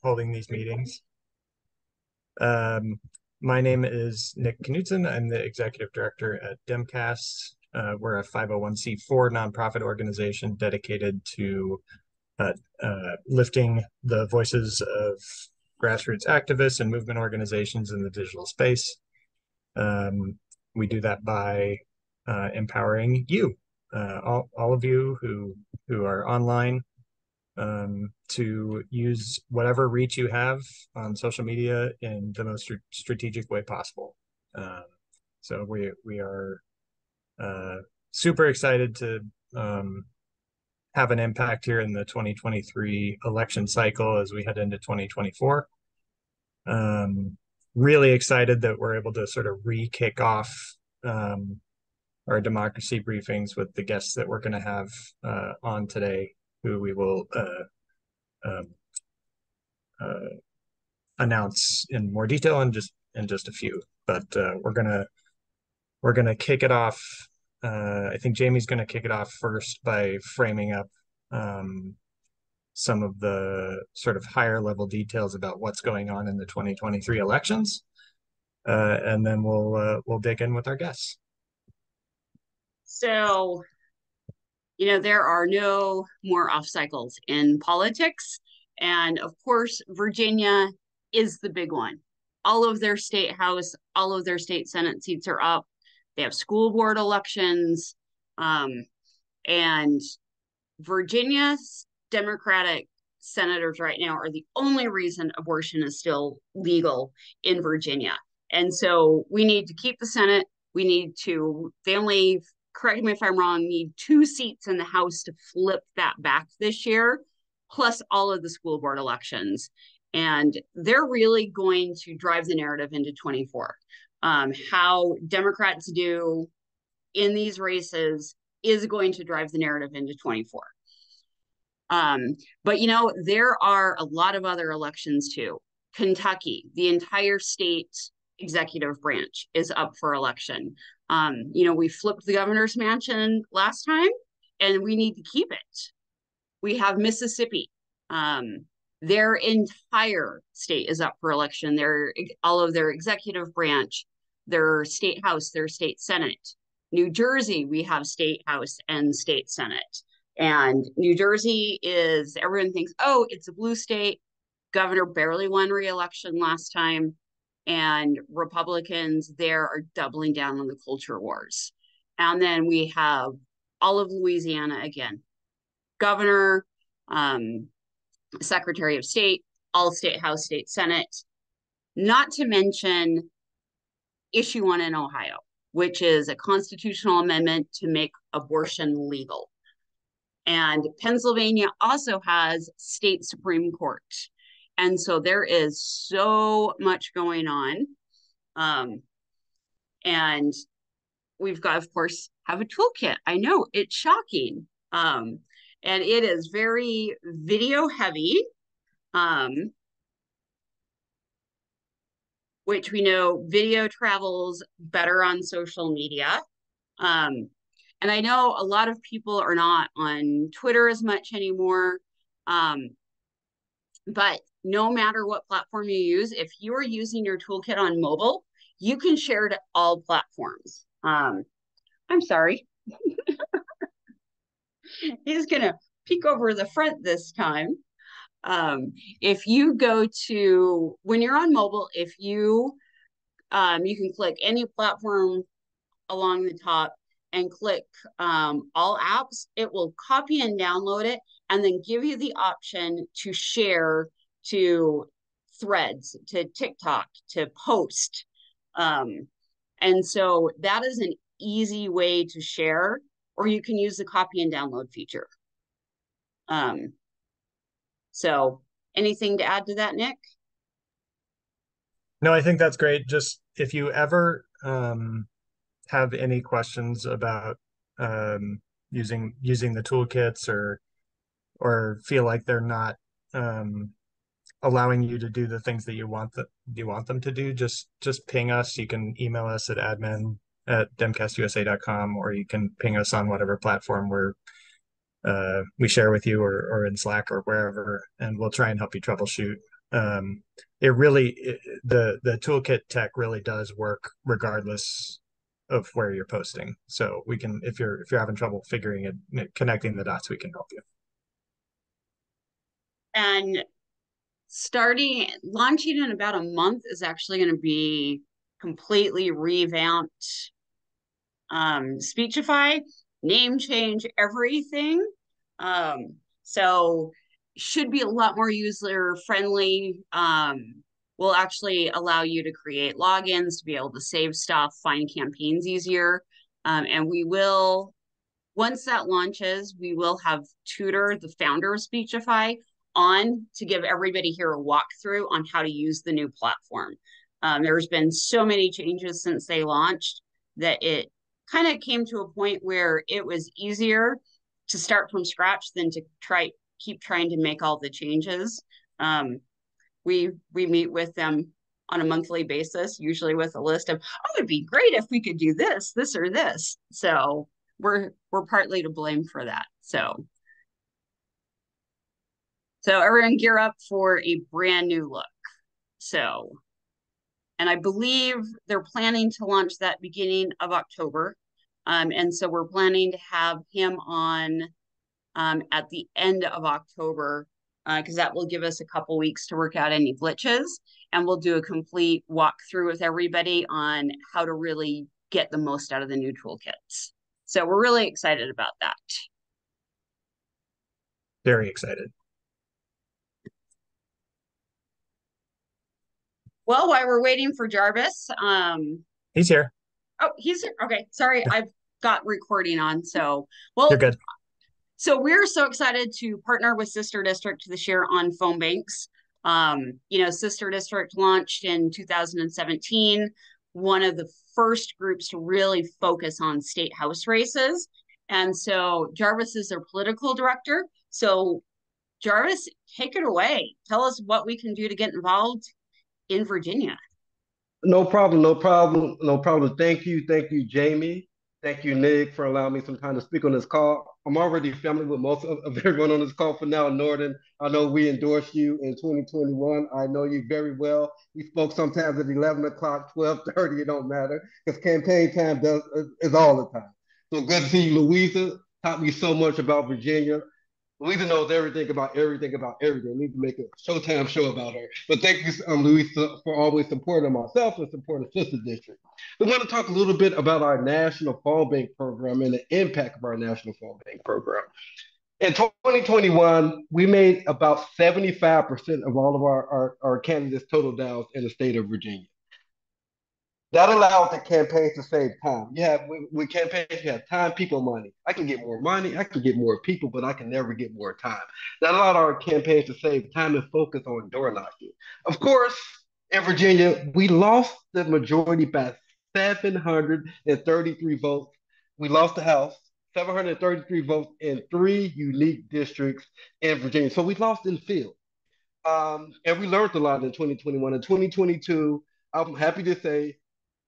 holding these meetings. Um, my name is Nick Knudsen. I'm the executive director at Demcast. We're a 501c4 nonprofit organization dedicated to lifting the voices of grassroots activists and movement organizations in the digital space. We do that by empowering you, all of you who are online, to use whatever reach you have on social media in the most strategic way possible. So we are super excited to have an impact here in the 2023 election cycle as we head into 2024. Really excited that we're able to sort of re-kick off our democracy briefings with the guests that we're going to have on today, who we will um, announce in more detail in just a few. But we're gonna kick it off. I think Jamie's going to kick it off first by framing up some of the sort of higher level details about what's going on in the 2023 elections, and then we'll dig in with our guests. So, there are no more off cycles in politics. And of course, Virginia is the big one. All of their state house, all of their state Senate seats are up. They have school board elections. And Virginia's Democratic senators right now are the only reason abortion is still legal in Virginia. And so we need to keep the Senate. They only, correct me if I'm wrong, need 2 seats in the House to flip that back this year, plus all of the school board elections. And they're really going to drive the narrative into 24. How Democrats do in these races is going to drive the narrative into 24. But there are a lot of other elections too. Kentucky, the entire state executive branch is up for election. We flipped the governor's mansion last time, and we need to keep it. We have Mississippi. Their entire state is up for election. All of their executive branch, their state house, their state senate. New Jersey, we have state house and state senate. And New Jersey everyone thinks, oh, it's a blue state. Governor barely won re-election last time. And Republicans there are doubling down on the culture wars. And then we have all of Louisiana again. Governor, Secretary of State, all state house, state senate. Not to mention issue 1 in Ohio, which is a constitutional amendment to make abortion legal. And Pennsylvania also has state Supreme Court. And so there is so much going on. And we've got, of course, have a toolkit. I know it's shocking. And it is very video heavy, which we know video travels better on social media. And I know a lot of people are not on Twitter as much anymore. But no matter what platform you use, if you are using your toolkit on mobile, you can share to all platforms. I'm sorry. He's going to peek over the front this time. If you go to, when you're on mobile, if you can click any platform along the top and click all apps, it will copy and download it and then give you the option to share to Threads, to TikTok, to post. And so that is an easy way to share, or you can use the copy and download feature. So anything to add to that, Nick? No, I think that's great. Just if you ever have any questions about using the toolkits, or feel like they're not allowing you to do the things that you want them to do, just ping us. You can email us at admin@demcastusa.com, or you can ping us on whatever platform we share with you, or in Slack or wherever, and we'll try and help you troubleshoot The toolkit tech really does work regardless of where you're posting. So we can, if you're having trouble figuring it, connecting the dots, we can help you. And launching in about a month is actually going to be completely revamped Speechify, name change, everything. So should be a lot more user friendly. Will actually allow you to create logins, to be able to save stuff, find campaigns easier. And we will, once that launches, we will have Tutor, the founder of Speechify, on to give everybody here a walkthrough on how to use the new platform. There's been so many changes since they launched that it kind of came to a point where it was easier to start from scratch than to keep trying to make all the changes. We meet with them on a monthly basis, usually with a list of, oh, it'd be great if we could do this, this, or this. So we're partly to blame for that. So everyone gear up for a brand new look. So, and I believe they're planning to launch that beginning of October. And so we're planning to have him on at the end of October, because that will give us a couple weeks to work out any glitches. And we'll do a complete walkthrough with everybody on how to really get the most out of the new toolkits. So we're really excited about that. Very excited. Well, while we're waiting for Jarvis, he's here. Oh, he's here. Okay, sorry, I've got recording on. So, well, you're good. So we're so excited to partner with Sister District this year on phone banks. Sister District launched in 2017, one of the first groups to really focus on state house races. And so Jarvis is their political director. So Jarvis, take it away. Tell us what we can do to get involved in Virginia. No problem. Thank you, Jamie. Thank you, Nick, for allowing me some time to speak on this call. I'm already family with most of everyone on this call for now. Norton, I know we endorsed you in 2021. I know you very well. We spoke sometimes at 11 o'clock, 12:30, it don't matter, because campaign time is all the time. So good to see you, Louisa. Taught me so much about Virginia. Louisa knows everything about everything. We need to make a Showtime show about her. But thank you, Louisa, for always supporting myself and supporting Sister District. We want to talk a little bit about our National Phone Bank program and the impact of our National Phone Bank program. In 2021, we made about 75% of all of our candidates' total dials in the state of Virginia. That allowed the campaigns to save time. With campaigns, you have time, people, money. I can get more money, I can get more people, but I can never get more time. That allowed our campaigns to save time and focus on door knocking. Of course, in Virginia, we lost the majority by 733 votes. We lost the House, 733 votes in 3 unique districts in Virginia. So we lost in field. And we learned a lot in 2021. In 2022, I'm happy to say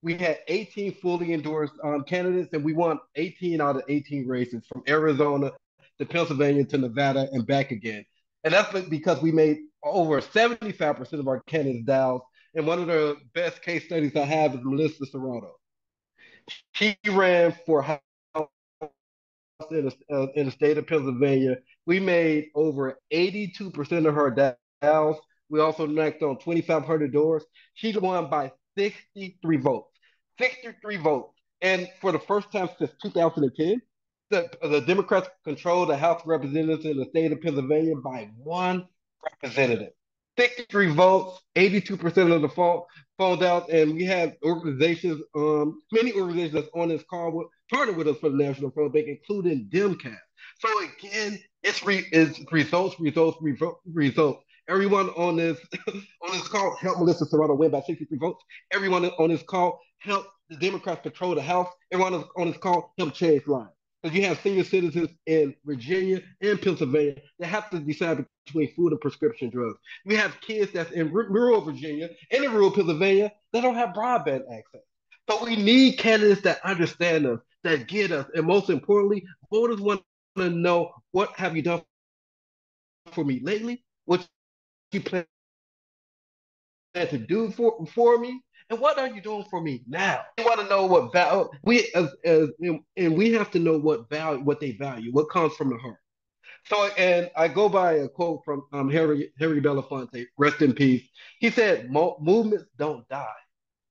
we had 18 fully endorsed candidates, and we won 18 out of 18 races from Arizona to Pennsylvania to Nevada and back again. And that's because we made over 75% of our candidates dials. And one of the best case studies I have is Melissa Serrato. She ran for House in the state of Pennsylvania. We made over 82% of her dials. We also knocked on 2,500 doors. She won by 63 votes. 63 votes. And for the first time since 2010, the Democrats control the House of Representatives in the state of Pennsylvania by 1 representative. 63 votes, 82% of the phone out, and we have organizations, many organizations that's on this call partner with us for the National Phone Bank, including Demcast. So again, it's results. Everyone on this call helped Melissa Serrato win by 63 votes. Everyone on this call helped the Democrats control the House. Everyone on this call helped change lives. Because you have senior citizens in Virginia and Pennsylvania that have to decide between food and prescription drugs. We have kids that's in rural Virginia and in rural Pennsylvania that don't have broadband access. So we need candidates that understand us, that get us, and most importantly, voters want to know, what have you done for me lately? What you plan to do for me, and what are you doing for me now? We want to know what value and we have to know what value, what they value, what comes from the heart. So, and I go by a quote from Harry Belafonte, rest in peace. He said, "Movements don't die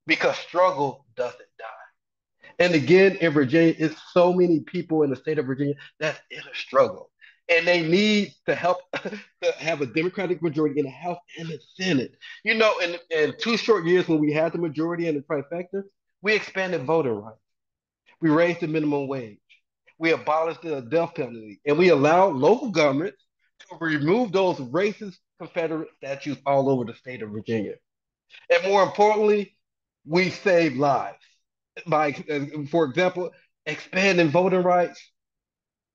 because struggle doesn't die." And again, in Virginia, it's so many people in the state of Virginia that's in a struggle. And they need to help to have a Democratic majority in the House and the Senate. You know, in 2 short years when we had the majority in the trifecta, we expanded voter rights. We raised the minimum wage. We abolished the death penalty. And we allowed local governments to remove those racist Confederate statues all over the state of Virginia. And more importantly, we saved lives by, for example, expanding voting rights,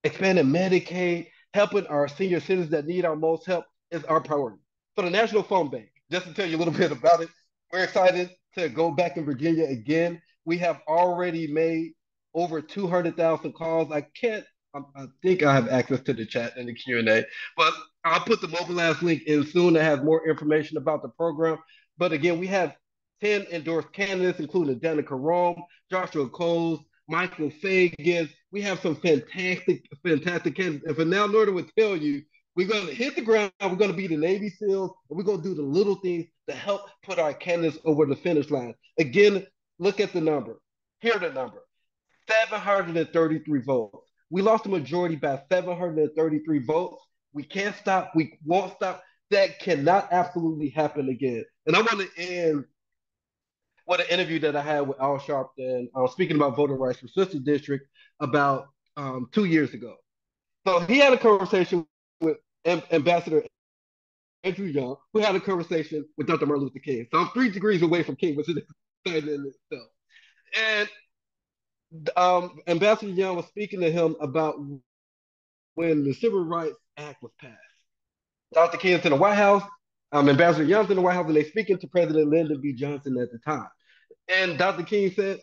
expanding Medicaid, helping our senior citizens that need our most help is our priority. So the National Phone Bank, just to tell you a little bit about it, we're excited to go back in Virginia again. We have already made over 200,000 calls. I think I have access to the chat and the Q&A, but I'll put the mobilize link in soon to have more information about the program. But again, we have 10 endorsed candidates, including Danica Rome, Joshua Coles, Michael Fagan. We have some fantastic candidates. And for now, Northern would tell you, we're going to hit the ground. We're going to be the Navy SEALs, and we're going to do the little things to help put our candidates over the finish line. Again, look at the number. Here's the number: 733 votes. We lost the majority by 733 votes. We can't stop. We won't stop. That cannot absolutely happen again. And I want to end with an interview that I had with Al Sharpton, speaking about voting rights for Sister District about 2 years ago. So he had a conversation with Ambassador Andrew Young, who had a conversation with Dr. Martin Luther King. So I'm 3 degrees away from King, which is exciting in itself. And Ambassador Young was speaking to him about when the Civil Rights Act was passed. Dr. King's in the White House, Ambassador Young's in the White House, and they're speaking to President Lyndon B. Johnson at the time. And Dr. King said,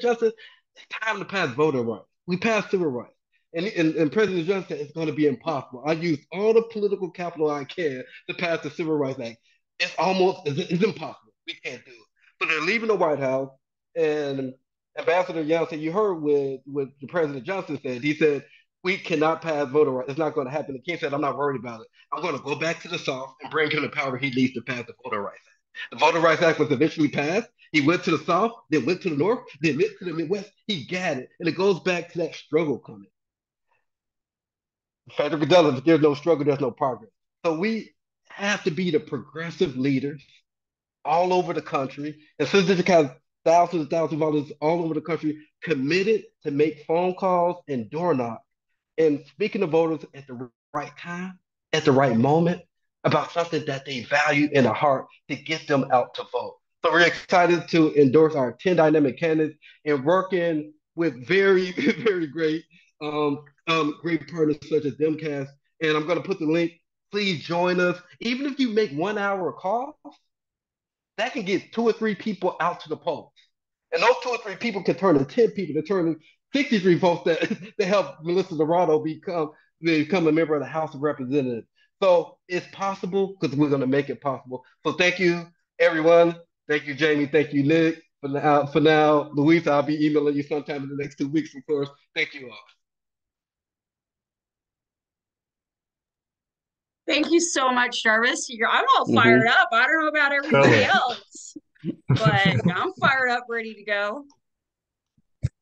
Justice, it's time to pass voting rights. We passed civil rights. And President Johnson said, it's going to be impossible. I used all the political capital I can to pass the Civil Rights Act. It's impossible. We can't do it. So they're leaving the White House, and Ambassador Young said, you heard what the President Johnson said. He said, we cannot pass voting rights. It's not going to happen. The King said, I'm not worried about it. I'm going to go back to the South and bring him the power he needs to pass the Voting Rights Act. The Voting Rights Act was eventually passed. He went to the South, then went to the North, then went to the Midwest. He got it. And it goes back to that struggle coming. Frederick Douglass, if there's no struggle, there's no progress. So we have to be the progressive leaders all over the country. And Sister District has thousands and thousands of volunteers all over the country committed to make phone calls and door knock and speaking to voters at the right time, at the right moment, about something that they value in their heart to get them out to vote. So we're excited to endorse our 10 dynamic candidates and working with very, very great partners such as Demcast. And I'm going to put the link. Please join us. Even if you make 1 hour calls, that can get 2 or 3 people out to the polls. And those 2 or 3 people can turn into 10 people, to turn 63 votes that helped Melissa Dorado become a member of the House of Representatives. So it's possible because we're going to make it possible. So thank you, everyone. Thank you, Jamie. Thank you, Nick. For now, Luis, I'll be emailing you sometime in the next 2 weeks, of course. Thank you all. Thank you so much, Jarvis. I'm all fired up. I don't know about everybody else, but I'm fired up, ready to go.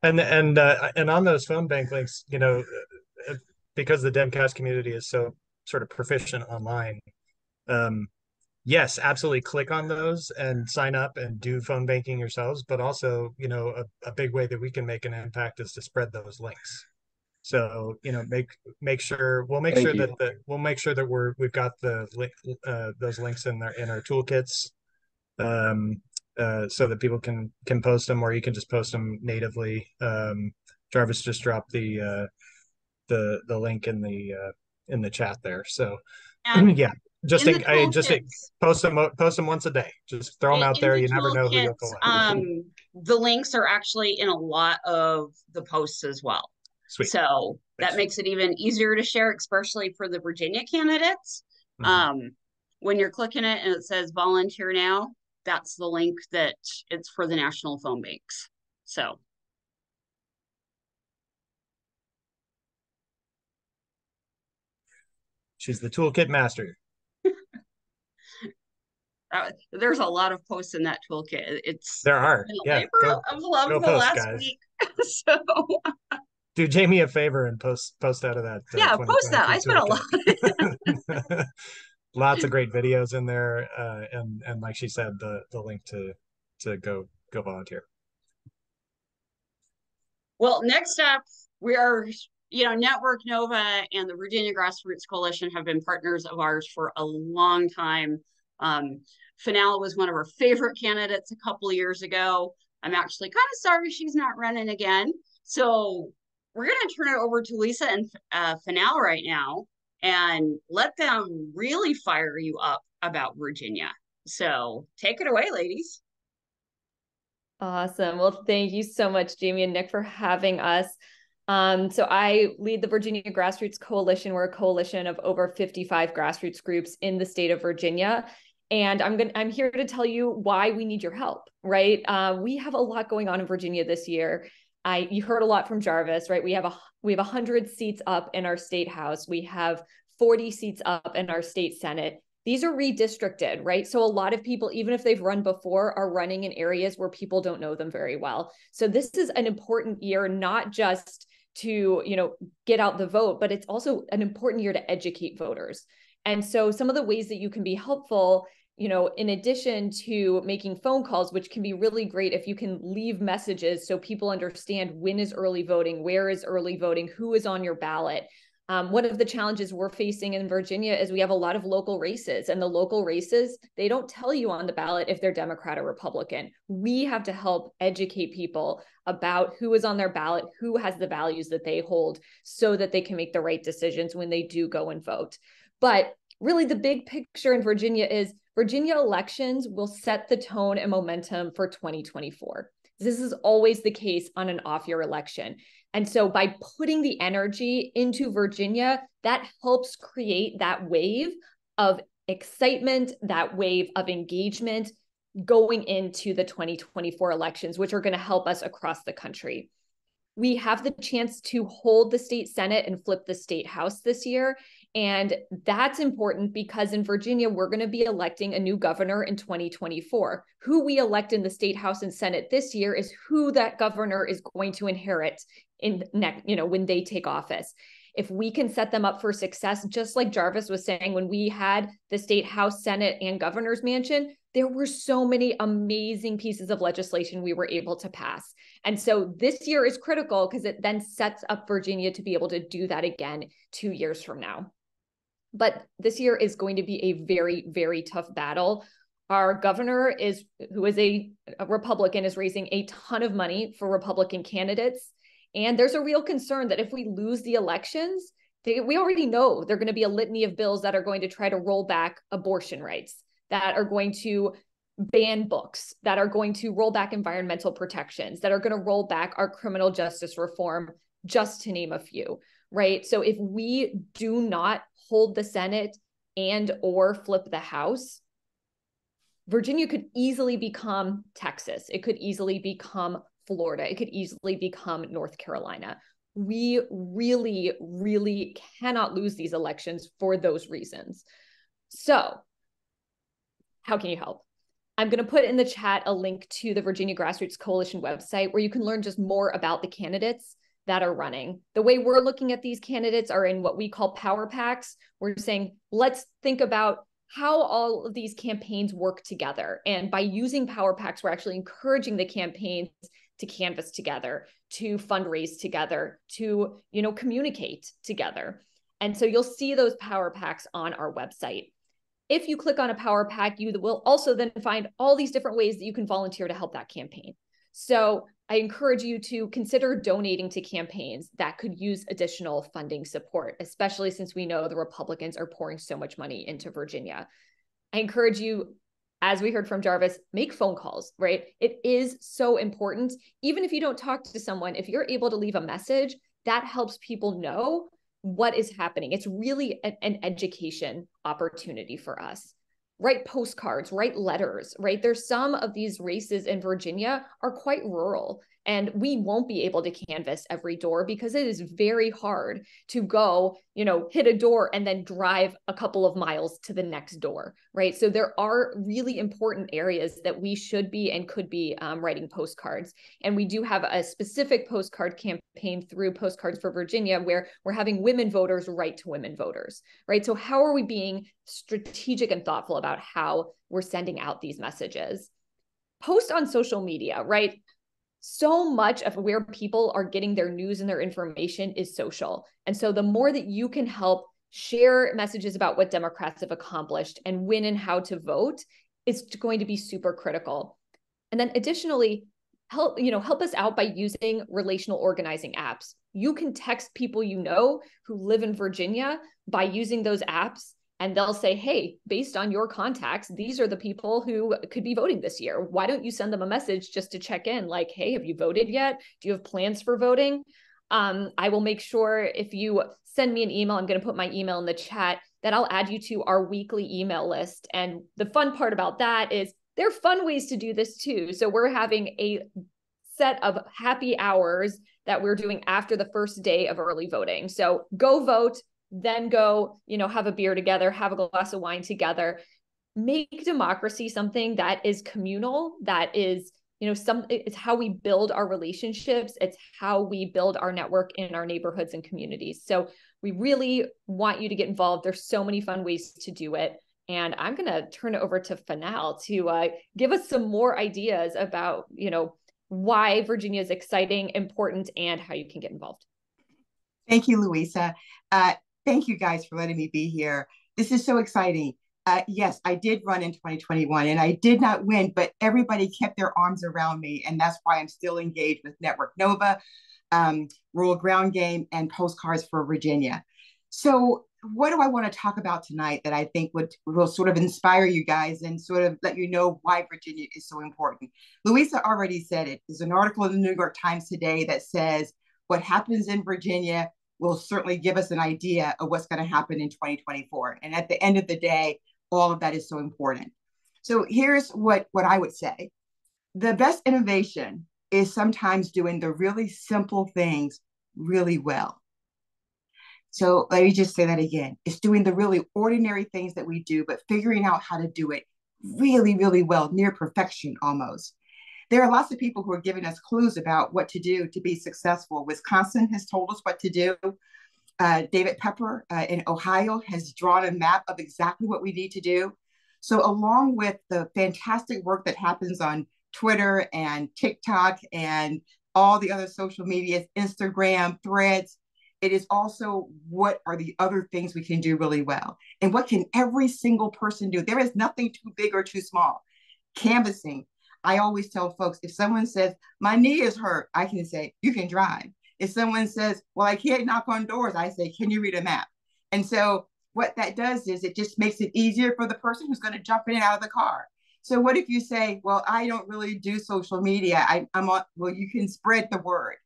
And on those phone bank links, because the Demcast community is so sort of proficient online, yes, absolutely click on those and sign up and do phone banking yourselves. But also, a big way that we can make an impact is to spread those links. So make sure that we've got those links in our toolkits, so that people can post them, or you can just post them natively. Jarvis just dropped the link in the chat there. So yeah, I just post them once a day. Just throw them out there. You never know who you'll collect. The links are actually in a lot of the posts as well. Sweet. So that makes it even easier to share, especially for the Virginia candidates. When you're clicking it and it says volunteer now, that's the link that it's for the national phone banks. So. She's the toolkit master. There's a lot of posts in that toolkit. It's there are. been a Yeah, labor of love the post, last guys. week. So do Jamie a favor and post out of that. Yeah, post that. I spent a lot. Lots of great videos in there, and like she said, the link to go volunteer. Well, next up, we are, Network Nova and the Virginia Grassroots Coalition have been partners of ours for a long time. Fennell was one of our favorite candidates a couple of years ago. I'm actually kind of sorry she's not running again. So we're going to turn it over to Lisa and Fennell right now and let them really fire you up about Virginia. So take it away, ladies. Awesome. Well, thank you so much, Jamie and Nick, for having us. So I lead the Virginia Grassroots Coalition. We're a coalition of over 55 grassroots groups in the state of Virginia. And I'm here to tell you why we need your help, right? We have a lot going on in Virginia this year. You heard a lot from Jarvis, right? We have 100 seats up in our state house. We have 40 seats up in our state Senate. These are redistricted, right? So a lot of people, even if they've run before, are running in areas where people don't know them very well. So this is an important year, not just to, get out the vote, but it's also an important year to educate voters. And so some of the ways that you can be helpful, in addition to making phone calls, which can be really great if you can leave messages so people understand when is early voting, where is early voting, who is on your ballot. One of the challenges we're facing in Virginia is we have a lot of local races, and the local races, they don't tell you on the ballot if they're Democrat or Republican. We have to help educate people about who is on their ballot, who has the values that they hold, so that they can make the right decisions when they do go and vote. But really the big picture in Virginia is Virginia elections will set the tone and momentum for 2024. This is always the case on an off-year election. And so by putting the energy into Virginia, that helps create that wave of excitement, that wave of engagement going into the 2024 elections, which are going to help us across the country. We have the chance to hold the state Senate and flip the state House this year. And that's important because in Virginia, we're going to be electing a new governor in 2024. Who we elect in the state House and Senate this year is who that governor is going to inherit when they take office. If we can set them up for success, just like Jarvis was saying, when we had the state House, Senate, and governor's mansion, there were so many amazing pieces of legislation we were able to pass. And so this year is critical because it then sets up Virginia to be able to do that again 2 years from now. But this year is going to be a very, very tough battle. Our governor who is a Republican, is raising a ton of money for Republican candidates. And there's a real concern that if we lose the elections, we already know there are going to be a litany of bills that are going to try to roll back abortion rights, that are going to ban books, that are going to roll back environmental protections, that are going to roll back our criminal justice reform, just to name a few, right? So if we do not hold the Senate and or flip the House, Virginia could easily become Texas. It could easily become Florida. It could easily become North Carolina. We really, really cannot lose these elections for those reasons. So how can you help? I'm going to put in the chat a link to the Virginia Grassroots Coalition website where you can learn just more about the candidates that are running. The way we're looking at these candidates are in what we call power packs. We're saying, let's think about how all of these campaigns work together. And by using power packs, we're actually encouraging the campaigns to canvass together, to fundraise together, to, communicate together. And so you'll see those power packs on our website. If you click on a power pack, you will also then find all these different ways that you can volunteer to help that campaign. So I encourage you to consider donating to campaigns that could use additional funding support, especially since we know the Republicans are pouring so much money into Virginia. I encourage you, as we heard from Jarvis, make phone calls, right? It is so important. Even if you don't talk to someone, if you're able to leave a message, that helps people know what is happening. It's really an education opportunity for us. write postcards, write letters, right? There's some of these races in Virginia are quite rural, and we won't be able to canvass every door because it is very hard to go, hit a door and then drive a couple of miles to the next door, right? So there are really important areas that we should be and could be writing postcards. And we do have a specific postcard campaign through Postcards for Virginia where we're having women voters write to women voters, right? So how are we being strategic and thoughtful about how we're sending out these messages? Post on social media, right? So much of where people are getting their news and their information is social. And so the more that you can help share messages about what Democrats have accomplished and when and how to vote is going to be super critical. And then additionally, help us out by using relational organizing apps. You can text people who live in Virginia by using those apps, and they'll say, hey, based on your contacts, these are the people who could be voting this year. Why don't you send them a message just to check in? Like, hey, have you voted yet? Do you have plans for voting? I will make sure if you send me an email, I'm going to put my email in the chat, that I'll add you to our weekly email list. And the fun part about that is there are fun ways to do this too. So we're having a set of happy hours that we're doing after the first day of early voting. So go vote, then go, have a beer together, have a glass of wine together. Make democracy something that is communal, that is, it's how we build our relationships. It's how we build our network in our neighborhoods and communities. So we really want you to get involved. There's so many fun ways to do it. And I'm going to turn it over to Fanal to give us some more ideas about, why Virginia is exciting, important, and how you can get involved. Thank you, Louisa. Thank you guys for letting me be here. This is so exciting. Yes, I did run in 2021 and I did not win, but everybody kept their arms around me. And that's why I'm still engaged with Network Nova, Rural Ground Game, and Postcards for Virginia. So what do I want to talk about tonight that I think will sort of inspire you guys and sort of let you know why Virginia is so important? Louisa already said it. There's an article in the New York Times today that says what happens in Virginia will certainly give us an idea of what's going to happen in 2024. And at the end of the day, all of that is so important. So here's what I would say. The best innovation is sometimes doing the really simple things really well. So let me just say that again. It's doing the really ordinary things that we do, but figuring out how to do it really, really well, near perfection almost. There are lots of people who are giving us clues about what to do to be successful. Wisconsin has told us what to do. David Pepper in Ohio has drawn a map of exactly what we need to do. So along with the fantastic work that happens on Twitter and TikTok and all the other social medias, Instagram, Threads, it is also what are the other things we can do really well? And what can every single person do? There is nothing too big or too small. Canvassing. I always tell folks, if someone says, my knee is hurt, I can say, you can drive. If someone says, well, I can't knock on doors, I say, can you read a map? And so what that does is it just makes it easier for the person who's going to jump in and out of the car. So what if you say, well, I don't really do social media. Well, you can spread the word.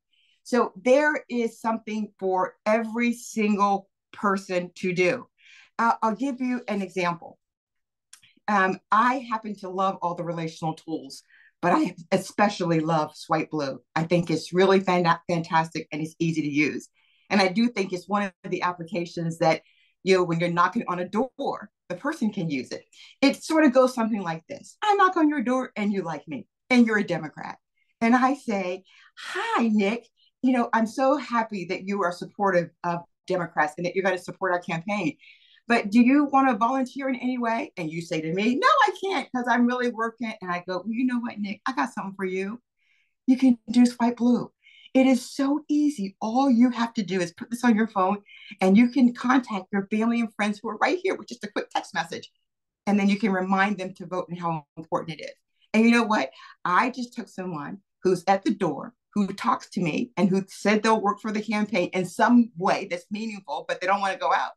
So there is something for every single person to do. I'll give you an example. I happen to love all the relational tools, but I especially love Swipe Blue. I think it's really fantastic and it's easy to use. And I do think it's one of the applications that, when you're knocking on a door, the person can use it. It sort of goes something like this. I knock on your door and you like me and you're a Democrat. And I say, hi, Nick. I'm so happy that you are supportive of Democrats and that you're going to support our campaign. But do you want to volunteer in any way? And you say to me, no, I can't because I'm really working. And I go, well, you know what, Nick, I got something for you. You can do Swipe Blue. It is so easy. All you have to do is put this on your phone and you can contact your family and friends who are right here with just a quick text message. And then you can remind them to vote and how important it is. And you know what? I just took someone who's at the door, who talks to me and who said they'll work for the campaign in some way that's meaningful, but they don't want to go out.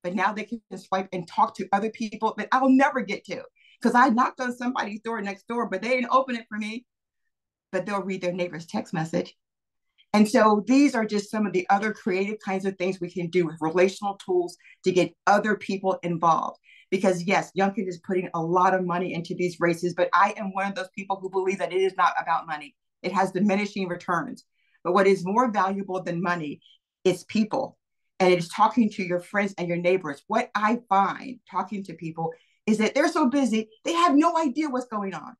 But now they can swipe and talk to other people that I'll never get to because I knocked on somebody's door next door, but they didn't open it for me. But they'll read their neighbor's text message. And so these are just some of the other creative kinds of things we can do with relational tools to get other people involved. because yes, Youngkin is putting a lot of money into these races, but I am one of those people who believe that it is not about money. It has diminishing returns. But what is more valuable than money is people. And it is talking to your friends and your neighbors. What I find talking to people is that they're so busy, they have no idea what's going on.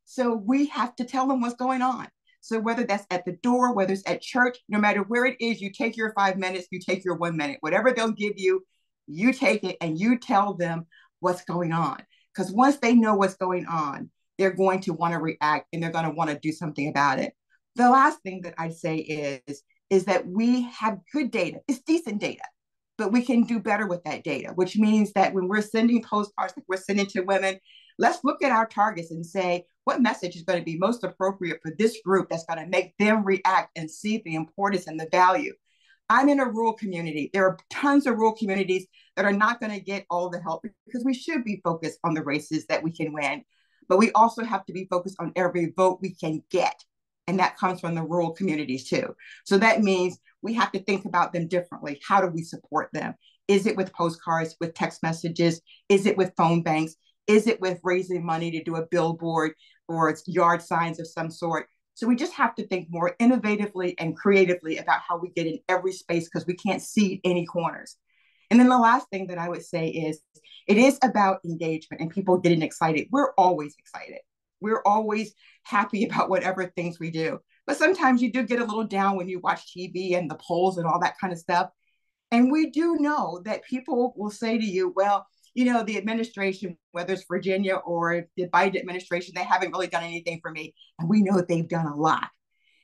So we have to tell them what's going on. So whether that's at the door, whether it's at church, no matter where it is, you take your 5 minutes, you take your 1 minute, whatever they'll give you, you take it and you tell them what's going on. Because once they know what's going on, they're going to want to react and they're going to want to do something about it. The last thing that I'd say is that we have good data. It's decent data, but we can do better with that data, which means that when we're sending postcards like we're sending to women, let's look at our targets and say, what message is going to be most appropriate for this group that's going to make them react and see the importance and the value. I'm in a rural community. There are tons of rural communities that are not going to get all the help because we should be focused on the races that we can win. But we also have to be focused on every vote we can get. And that comes from the rural communities too. So that means we have to think about them differently. How do we support them? Is it with postcards, with text messages? Is it with phone banks? Is it with raising money to do a billboard or it's yard signs of some sort? So we just have to think more innovatively and creatively about how we get in every space because we can't see any corners. And then the last thing that I would say is it is about engagement and people getting excited. We're always excited. We're always happy about whatever things we do. But sometimes you do get a little down when you watch TV and the polls and all that kind of stuff. And we do know that people will say to you, well, you know, the administration, whether it's Virginia or the Biden administration, they haven't really done anything for me. And we know they've done a lot.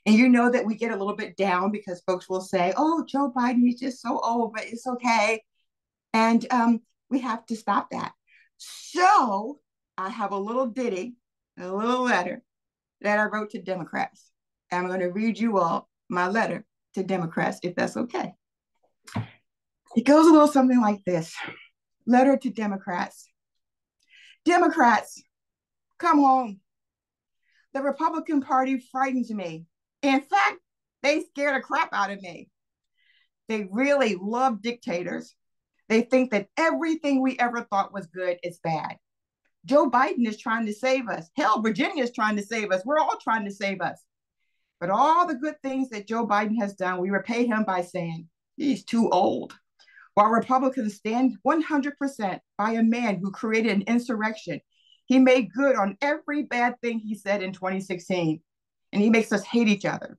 And you know that we get a little bit down because folks will say, oh, Joe Biden, he's just so old, but it's okay. And we have to stop that. So I have a little ditty, a little letter that I wrote to Democrats. I'm going to read you all my letter to Democrats, if that's okay. It goes a little something like this. Letter to Democrats. Democrats, come home. The Republican Party frightens me. In fact, they scare the crap out of me. They really love dictators. They think that everything we ever thought was good is bad. Joe Biden is trying to save us. Hell, Virginia is trying to save us. We're all trying to save us. But all the good things that Joe Biden has done, we repay him by saying he's too old. While Republicans stand 100% by a man who created an insurrection, he made good on every bad thing he said in 2016, and he makes us hate each other.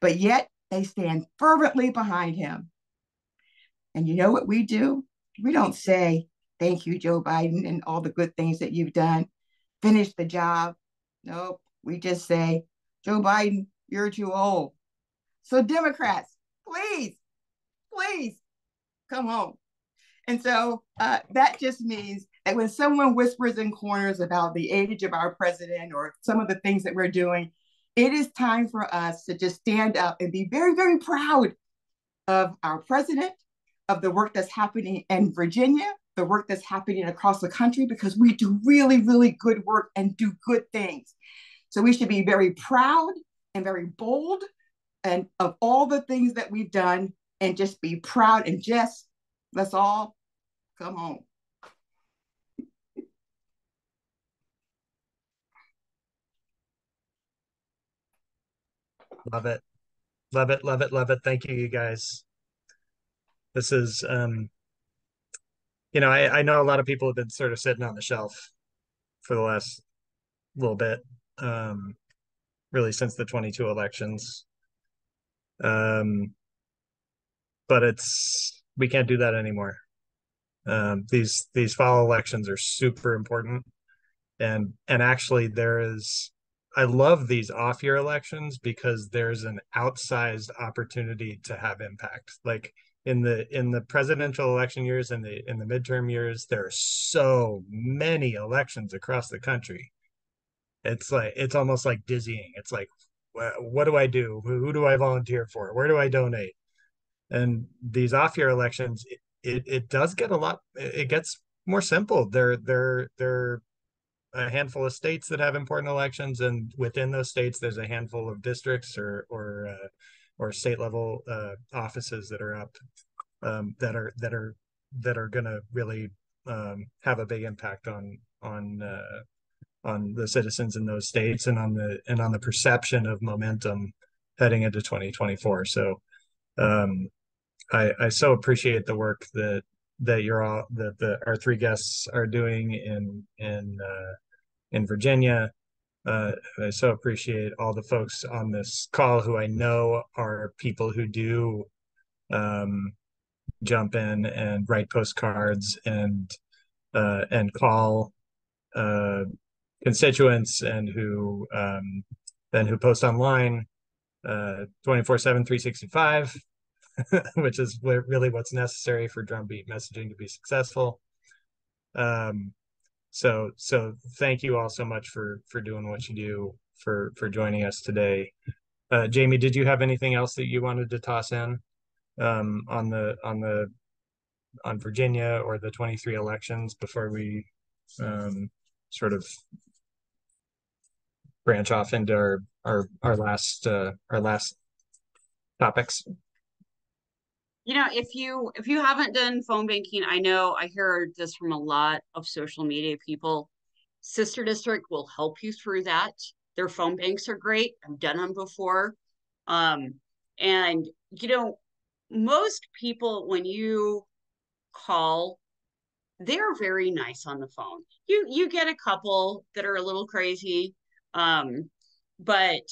But yet they stand fervently behind him. And you know what we do? We don't say, thank you, Joe Biden, and all the good things that you've done. Finish the job. Nope. We just say, Joe Biden, you're too old. So Democrats, please, please come home. And so that just means that when someone whispers in corners about the age of our president or some of the things that we're doing, it is time for us to just stand up and be very, very proud of our president, of the work that's happening in Virginia, the work that's happening across the country, because we do really, really good work and do good things. So we should be very proud and very bold and of all the things that we've done and just be proud and just let's all come home. Love it. Love it, love it, love it. Thank you, you guys. This is, you know, I know a lot of people have been sort of sitting on the shelf for the last little bit, really since the 22 elections. But we can't do that anymore. These fall elections are super important. And actually I love these off-year elections because there's an outsized opportunity to have impact. Like in the presidential election years and in the midterm years, there are so many elections across the country. It's almost like dizzying. It's like, what do I do? Who do I volunteer for? Where do I donate? And these off-year elections, it does get it gets more simple. They're a handful of states that have important elections, and within those states, there's a handful of districts or state level offices that are up that are going to really have a big impact on the citizens in those states and on the perception of momentum heading into 2024. So I so appreciate the work that our three guests are doing in Virginia. I so appreciate all the folks on this call who I know are people who do jump in and write postcards and call constituents and who post online 24/7, 365, which is really what's necessary for drumbeat messaging to be successful. So thank you all so much for doing what you do, for joining us today. Jamie, did you have anything else that you wanted to toss in on Virginia or the 23 elections before we sort of branch off into our last topics? You know, if you haven't done phone banking, I know I hear this from a lot of social media people. Sister District will help you through that. Their phone banks are great. I've done them before. And you know, most people, when you call, they're very nice on the phone. You get a couple that are a little crazy, but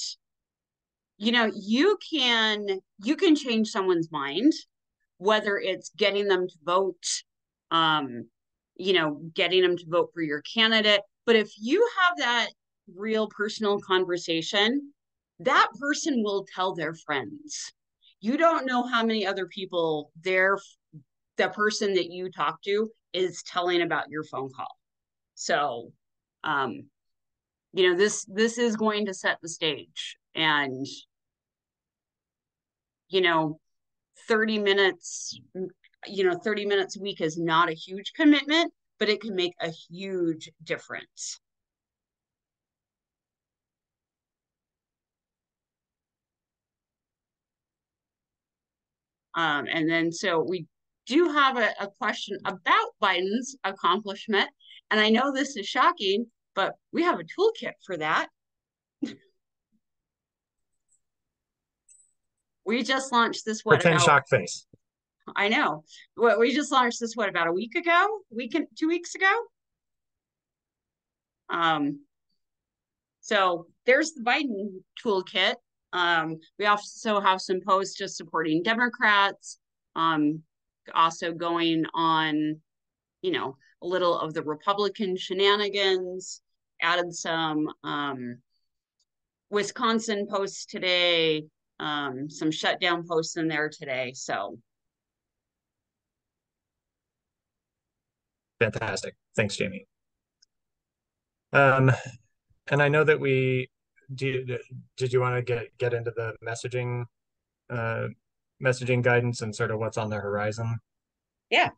you know, you can change someone's mind, whether it's getting them to vote, you know, getting them to vote for your candidate. But if you have that real personal conversation, that person will tell their friends. You don't know how many other people the person that you talk to is telling about your phone call. So, you know, this is going to set the stage. And, you know, 30 minutes, you know, 30 minutes a week is not a huge commitment, but it can make a huge difference. And then, so we do have a question about Biden's accomplishment. And I know this is shocking, but we have a toolkit for that. We just launched this, pretend shock face. I know. We just launched this, about a week ago? 2 weeks ago? So there's the Biden toolkit. We also have some posts just supporting Democrats, also going on, you know, a little of the Republican shenanigans, added some Wisconsin posts today, some shutdown posts in there today. So fantastic. Thanks, Jamie. And I know that did you want to get into the messaging guidance and sort of what's on the horizon? Yeah.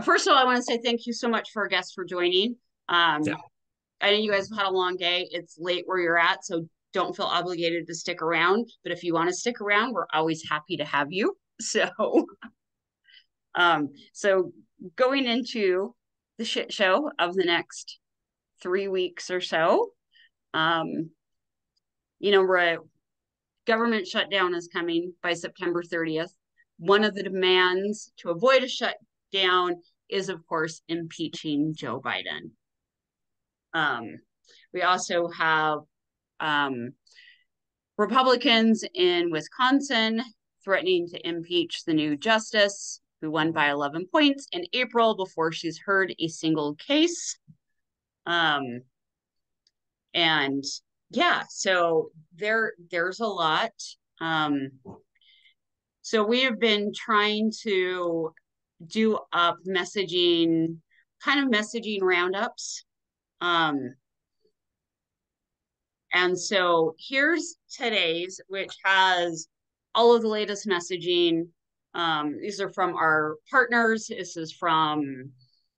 First of all, I want to say thank you so much for our guests for joining. Yeah. I know you guys have had a long day. It's late where you're at, so don't feel obligated to stick around. But if you want to stick around, we're always happy to have you. So, so going into the shit show of the next 3 weeks or so, you know, government shutdown is coming by September 30th. One of the demands to avoid a shutdown is, of course, impeaching Joe Biden. We also have Republicans in Wisconsin threatening to impeach the new justice who won by 11 points in April before she's heard a single case. And yeah, so there's a lot. So we have been trying to do up messaging roundups. And so here's today's, which has all of the latest messaging. These are from our partners. This is from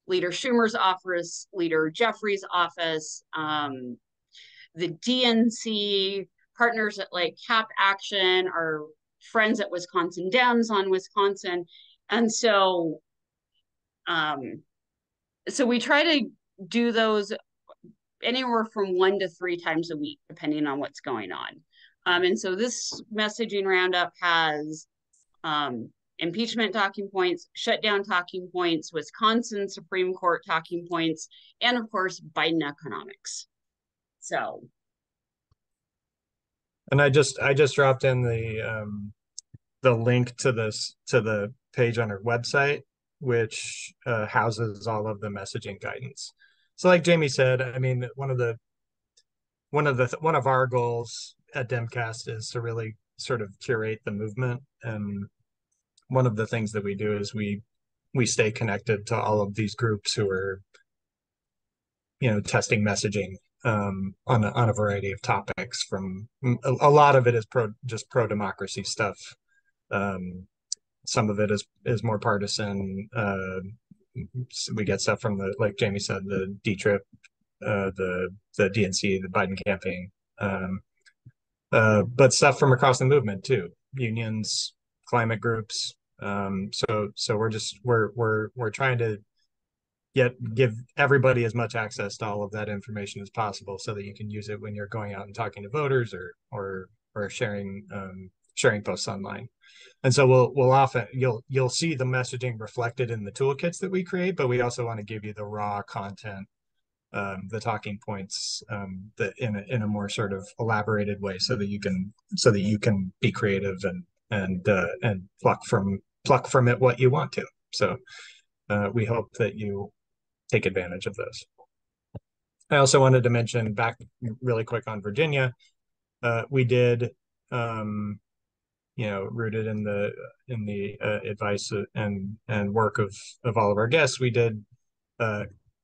Leader Schumer's office, Leader Jeffrey's office, the DNC, partners at like Cap Action, our friends at Wisconsin Dems on Wisconsin. And so, so we try to do those anywhere from 1 to 3 times a week, depending on what's going on. And so this messaging roundup has impeachment talking points, shutdown talking points, Wisconsin Supreme Court talking points, and of course, Biden economics. So. And I just dropped in the link to the page on our website, which houses all of the messaging guidance. So like Jamie said, I mean, one of our goals at Demcast is to really sort of curate the movement. And one of the things that we do is we stay connected to all of these groups who are, testing messaging on a variety of topics. From a lot of it is just pro democracy stuff. Some of it is more partisan. We get stuff from like Jamie said, the D-Trip, the DNC, the Biden campaign, but stuff from across the movement too, unions, climate groups. So we're trying to give everybody as much access to all of that information as possible, so that you can use it when you're going out and talking to voters or sharing posts online. And so we'll often you'll see the messaging reflected in the toolkits that we create, but we also want to give you the raw content, the talking points, that in a more sort of elaborated way, so that you can be creative and pluck from it what you want to. So we hope that you take advantage of those. I also wanted to mention back really quick on Virginia. We did, rooted in the advice and work of all of our guests, we did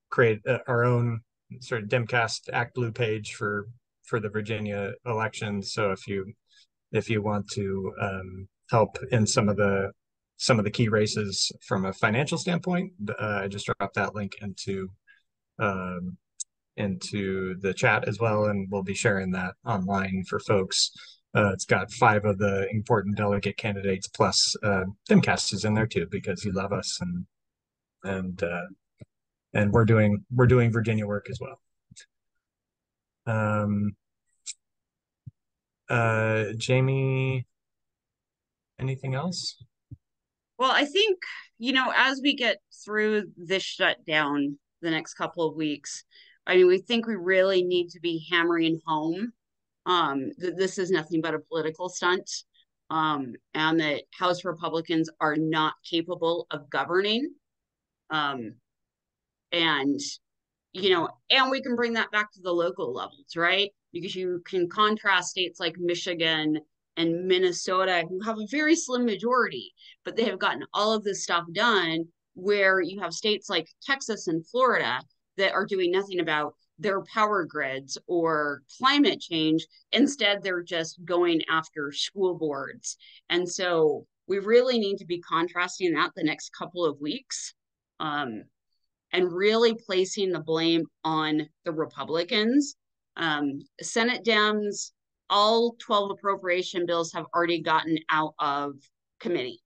create our own sort of Demcast Act Blue page for the Virginia elections. So if you want to help in some of the key races from a financial standpoint, I just dropped that link into the chat as well, and we'll be sharing that online for folks. It's got 5 of the important delegate candidates, plus Demcast is in there too, because you love us, and we're doing Virginia work as well. Jamie, anything else? Well, I think, as we get through this shutdown the next couple of weeks, I mean, we think we really need to be hammering home that this is nothing but a political stunt, and that House Republicans are not capable of governing. And we can bring that back to the local levels, right? Because you can contrast states like Michigan and Minnesota, who have a very slim majority, but they have gotten all of this stuff done, where you have states like Texas and Florida that are doing nothing about their power grids or climate change. Instead, they're just going after school boards. And so we really need to be contrasting that the next couple of weeks, and really placing the blame on the Republicans. Senate Dems, all 12 appropriation bills have already gotten out of committee.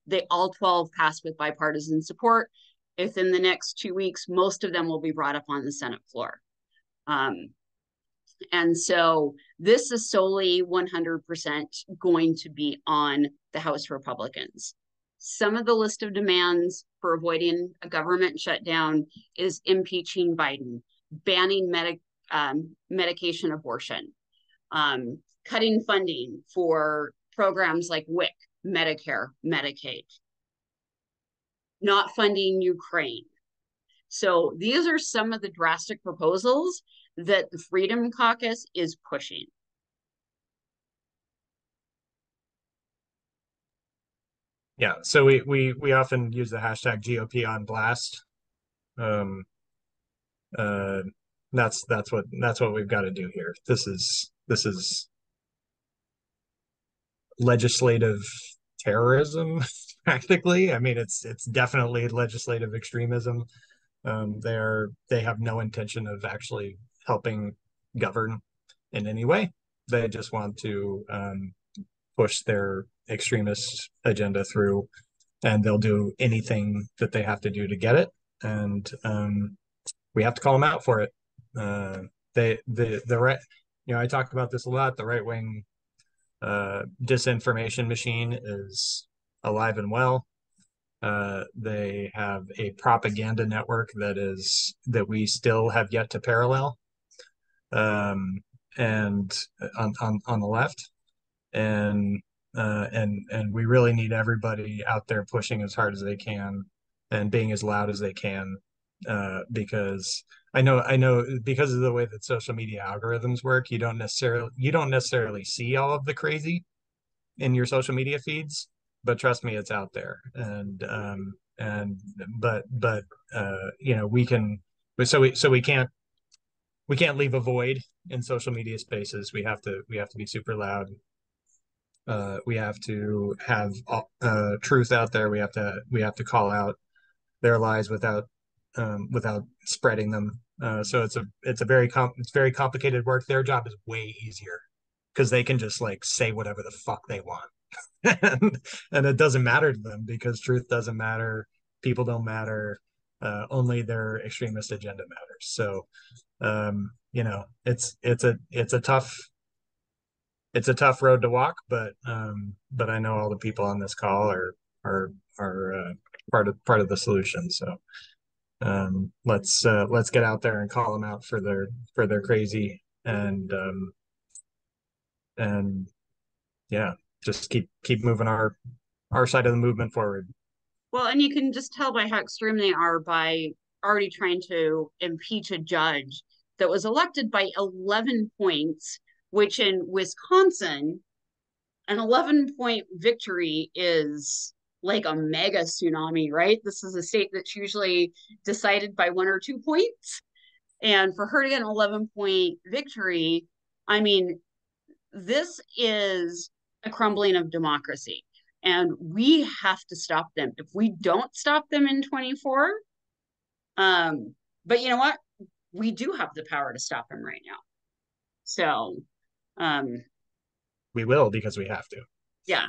They all 12 passed with bipartisan support. Within the next 2 weeks, most of them will be brought up on the Senate floor. And so this is solely 100% going to be on the House Republicans. Some of the list of demands for avoiding a government shutdown is impeaching Biden, banning medication abortion, cutting funding for programs like WIC, Medicare, Medicaid, not funding Ukraine. So these are some of the drastic proposals that the Freedom Caucus is pushing. Yeah, so we often use the hashtag GOP on blast. That's what we've got to do here. This is legislative terrorism, practically. I mean, it's definitely legislative extremism. They have no intention of actually helping govern in any way. They just want to push their extremist agenda through and they'll do anything that they have to do to get it. And we have to call them out for it. The right, I talk about this a lot. The right wing disinformation machine is alive and well. They have a propaganda network that we still have yet to parallel, and on the left, and we really need everybody out there pushing as hard as they can and being as loud as they can, because I know because of the way that social media algorithms work, you don't necessarily see all of the crazy in your social media feeds, but trust me, it's out there. And but we can, we can't leave a void in social media spaces. We have to be super loud. We have to have truth out there. We have to call out their lies without spreading them. So it's very complicated work. Their job is way easier because they can just like say whatever the fuck they want. and it doesn't matter to them because truth doesn't matter, people don't matter, only their extremist agenda matters. So it's a tough road to walk, but I know all the people on this call are part of the solution. So let's get out there and call them out for their crazy, and yeah, just keep moving our side of the movement forward. Well, and you can just tell by how extreme they are by already trying to impeach a judge that was elected by 11 points, which in Wisconsin, an 11-point victory is like a mega tsunami, right? This is a state that's usually decided by 1 or 2 points. And for her to get an 11-point victory, I mean, this is a crumbling of democracy. And we have to stop them. If we don't stop them in 24, but you know what? We do have the power to stop them right now. So we will, because we have to. Yeah.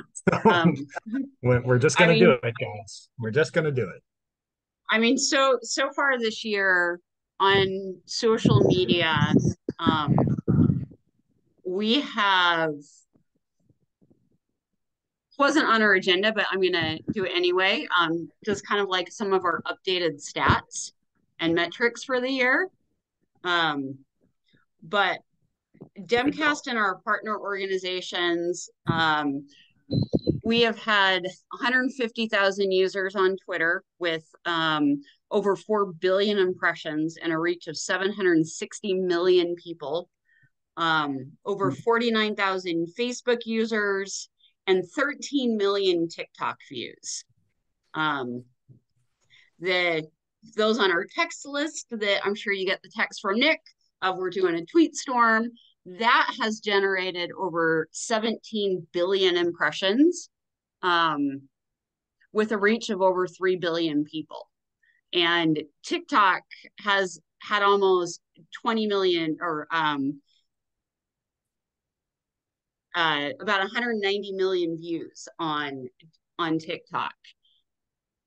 We're just going to do it, guys. We're just going to do it. I mean, so far this year on social media, we have, wasn't on our agenda, but I'm going to do it anyway. Just kind of like some of our updated stats and metrics for the year. But Demcast and our partner organizations, we have had 150,000 users on Twitter with over 4 billion impressions and a reach of 760 million people, over 49,000 Facebook users, and 13 million TikTok views. Those on our text list that I'm sure you get the text from Nick of we're doing a tweet storm, that has generated over 17 billion impressions, with a reach of over 3 billion people. And TikTok has had almost 20 million, or about 190 million views on TikTok.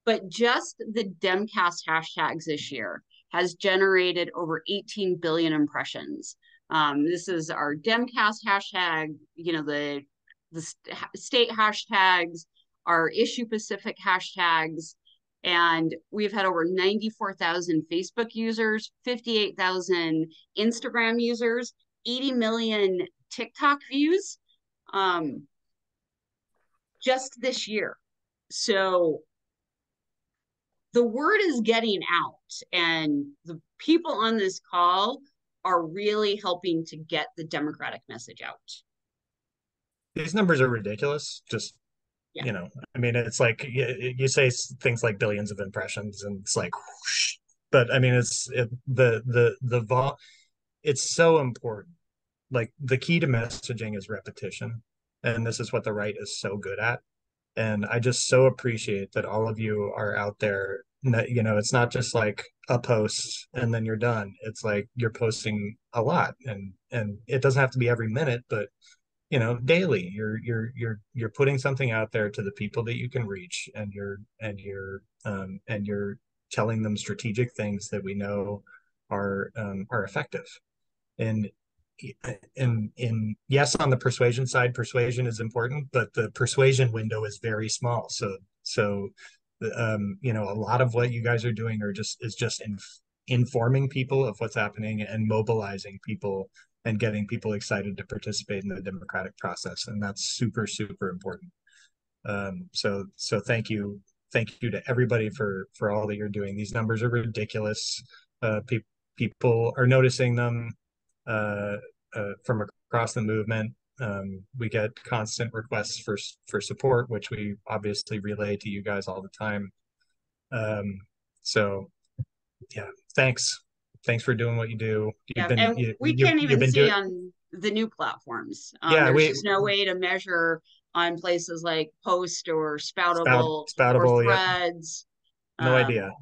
But just the Demcast hashtags this year has generated over 18 billion impressions. This is our Demcast hashtag, the state hashtags, our issue Pacific hashtags, and we've had over 94,000 Facebook users, 58,000 Instagram users, 80 million TikTok views, just this year. So the word is getting out, and the people on this call are really helping to get the Democratic message out. These numbers are ridiculous. Just, yeah. I mean, it's like you say things like billions of impressions, and it's like, whoosh. But I mean, it's so important. Like, the key to messaging is repetition, and this is what the right is so good at. And I just so appreciate that all of you are out there. It's not just like a post and then you're done. It's like you're posting a lot, and it doesn't have to be every minute, but daily you're putting something out there to the people that you can reach, and you're telling them strategic things that we know are effective. And yes, on the persuasion side, persuasion is important, but the persuasion window is very small. So a lot of what you guys are doing is just informing people of what's happening and mobilizing people and getting people excited to participate in the democratic process, and that's super, super important. So thank you to everybody for all that you're doing. These numbers are ridiculous. People are noticing them from across the movement. We get constant requests for support, which we obviously relay to you guys all the time. So yeah, thanks for doing what you do. We can't even see on the new platforms. There's just no way to measure on places like Post or Spoutable or Threads. Yeah. No idea,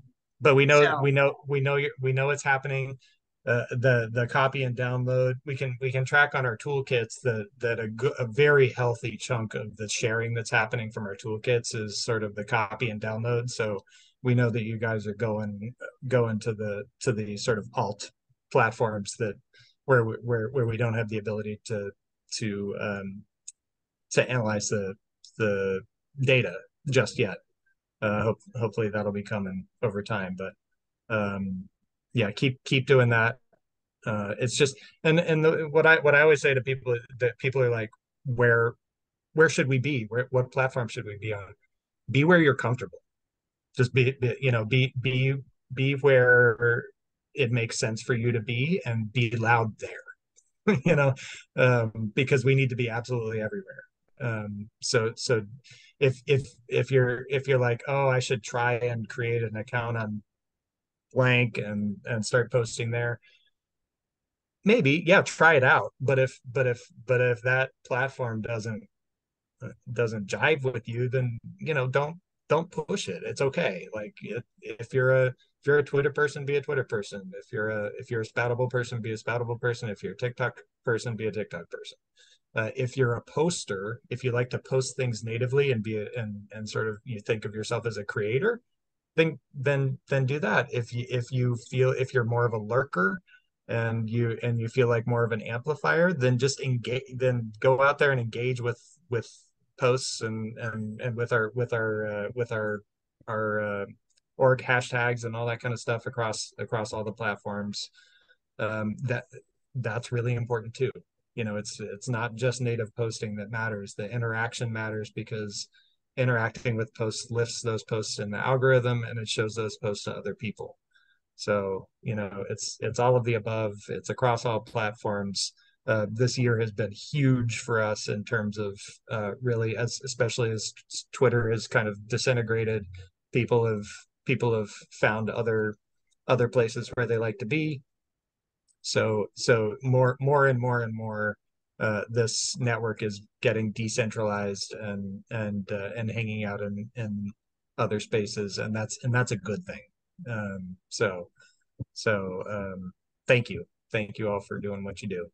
but we know it's happening. The copy and download, we can track on our toolkits that a very healthy chunk of the sharing that's happening from our toolkits is sort of the copy and download. So we know that you guys are going to the sort of alt platforms that where we don't have the ability to analyze the data just yet. Hopefully that'll be coming over time, but yeah, keep doing that. It's just what I always say to people, that people are like, where should we be? What platform should we be on? Be where you're comfortable. Just be where it makes sense for you to be, and be loud there. Because we need to be absolutely everywhere. So if you're like, oh, I should try and create an account on blank and start posting there, maybe, yeah, try it out. But if that platform doesn't jive with you, then don't push it. It's okay. Like, if you're a Twitter person, be a Twitter person. If you're a Spoutable person, be a Spoutable person. If you're a TikTok person, be a TikTok person. If you're a poster, if you like to post things natively and and sort of, you think of yourself as a creator, then do that. If you're more of a lurker and you feel like more of an amplifier, then just go out there and engage with posts and with our org hashtags and all that kind of stuff across all the platforms. That's really important too. It's not just native posting that matters. The interaction matters, because interacting with posts lifts those posts in the algorithm, and it shows those posts to other people. So it's all of the above. It's across all platforms. This year has been huge for us in terms of really, especially as Twitter has kind of disintegrated. People have found other places where they like to be. So more and more, this network is getting decentralized and hanging out in other spaces, and that's a good thing. So thank you all for doing what you do.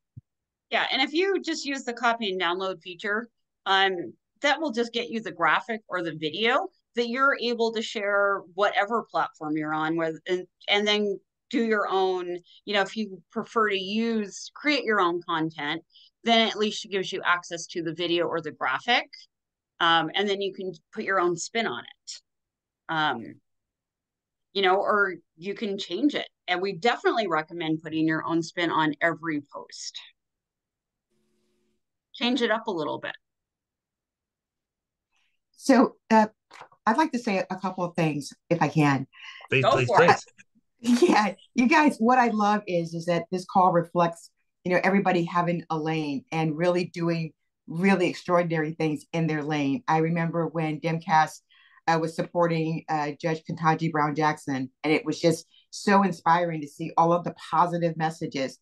Yeah, and if you just use the copy and download feature, that will just get you the graphic or the video that you're able to share whatever platform you're on with, and then do your own. If you prefer to create your own content, then at least it gives you access to the video or the graphic, and then you can put your own spin on it. Or you can change it. And we definitely recommend putting your own spin on every post. Change it up a little bit. So I'd like to say a couple of things, if I can. Please. Yeah, you guys, what I love is that this call reflects, everybody having a lane and really doing really extraordinary things in their lane. I remember when Demcast was supporting Judge Ketanji Brown Jackson, and it was just so inspiring to see all of the positive messages.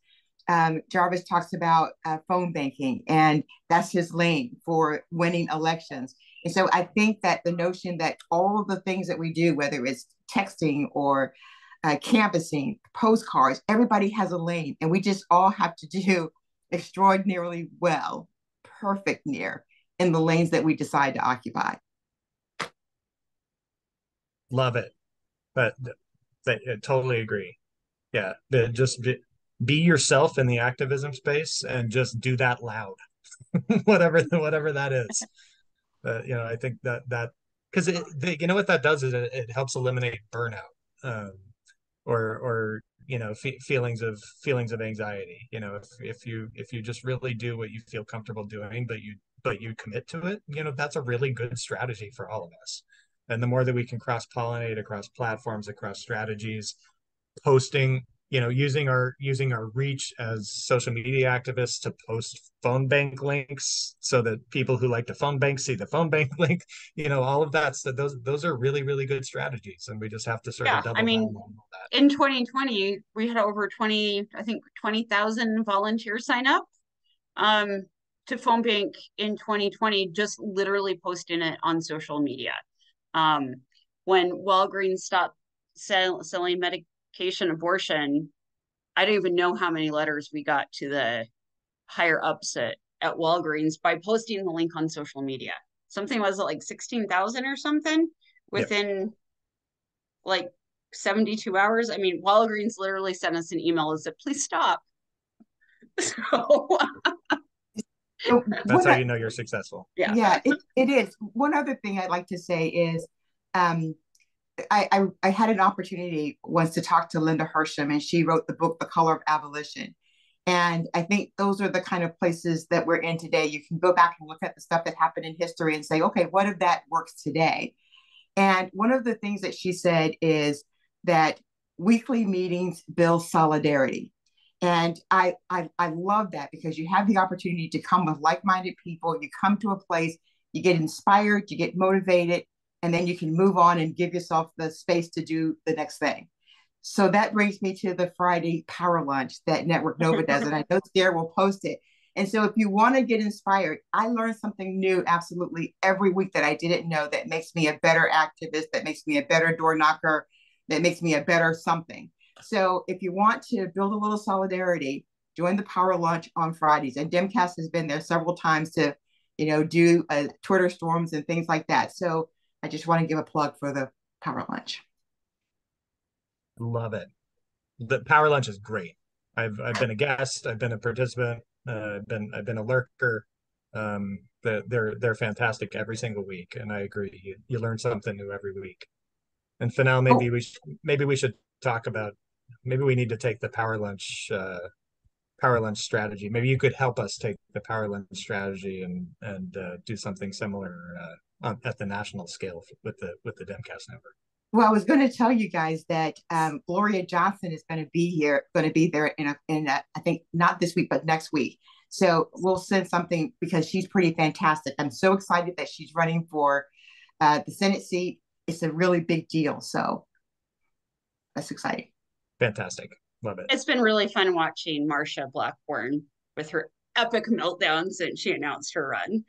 Jarvis talks about phone banking, and that's his lane for winning elections. And so I think that the notion that all of the things that we do, whether it's texting or canvassing, postcards, everybody has a lane, and we just all have to do extraordinarily well, perfect near in the lanes that we decide to occupy. Love it. But totally agree. Yeah, just be yourself in the activism space and just do that loud, whatever that is. I think that because you know what that does is it helps eliminate burnout, or feelings of anxiety. If you just really do what you feel comfortable doing, but you commit to it, that's a really good strategy for all of us. And the more that we can cross-pollinate across platforms, across strategies, posting, using our reach as social media activists to post phone bank links so that people who like the phone bank see the phone bank link, all of that. So those are really, really good strategies. And we just have to sort of double down on all that. In 2020, we had over 20,000 volunteers sign up to phone bank in 2020, just literally posting it on social media. When Walgreens stopped selling medication abortion, I don't even know how many letters we got to the higher ups at Walgreens by posting the link on social media. Something was like 16,000 or something within like 72 hours. I mean, Walgreens literally sent us an email and said, please stop. So that's how you know you're successful. Yeah, it is. One other thing I'd like to say is I had an opportunity once to talk to Linda Hersham, and she wrote the book, The Color of Abolition. And I think those are the kind of places that we're in today. You can go back and look at the stuff that happened in history and say, okay, what if that works today? And one of the things that she said is that weekly meetings build solidarity. And I love that, because you have the opportunity to come with like-minded people. You come to a place, you get inspired, you get motivated, and then you can move on and give yourself the space to do the next thing. So that brings me to the Friday power lunch that Network Nova does. And I know Sarah will post it. And so if you want to get inspired, I learn something new absolutely every week that I didn't know, that makes me a better activist, that makes me a better door knocker, that makes me a better something. So if you want to build a little solidarity, join the power lunch on Fridays. And Demcast has been there several times to, do Twitter storms and things like that. So I just want to give a plug for the power lunch. Love it. The power lunch is great. I've been a guest. I've been a participant. I've been a lurker. They're fantastic every single week, and I agree. You learn something new every week. And Fennell, maybe we should talk about. Maybe we need to take the power lunch strategy. Maybe you could help us take the power lunch strategy and do something similar at the national scale with the Demcast Network. Well, I was going to tell you guys that Gloria Johnson is going to be there in I think not this week, but next week. So we'll send something, because she's pretty fantastic. I'm so excited that she's running for the Senate seat. It's a really big deal. So that's exciting. Fantastic. Love it. It's been really fun watching Marsha Blackburn with her epic meltdown since she announced her run.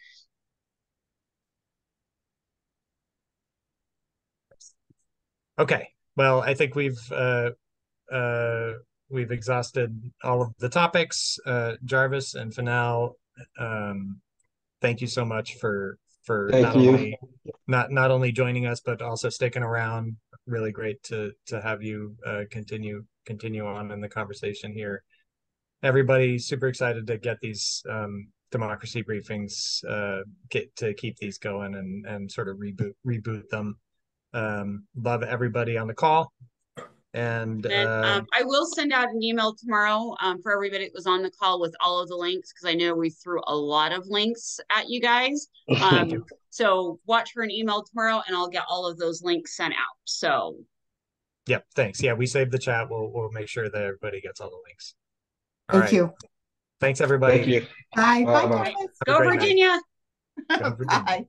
Okay. Well, I think we've exhausted all of the topics. Jarvis and Fennell, thank you so much for not only joining us, but also sticking around. Really great to have you continue on in the conversation here. Everybody super excited to get these democracy briefings, to keep these going and sort of reboot them. Love everybody on the call. And I will send out an email tomorrow for everybody that was on the call with all of the links, because I know we threw a lot of links at you guys. So watch for an email tomorrow, and I'll get all of those links sent out. So yep, thanks. Yeah, we saved the chat. We'll make sure that everybody gets all the links. Thank you. Thanks, everybody. Thank you. Bye. Go Virginia. Go Virginia. Bye.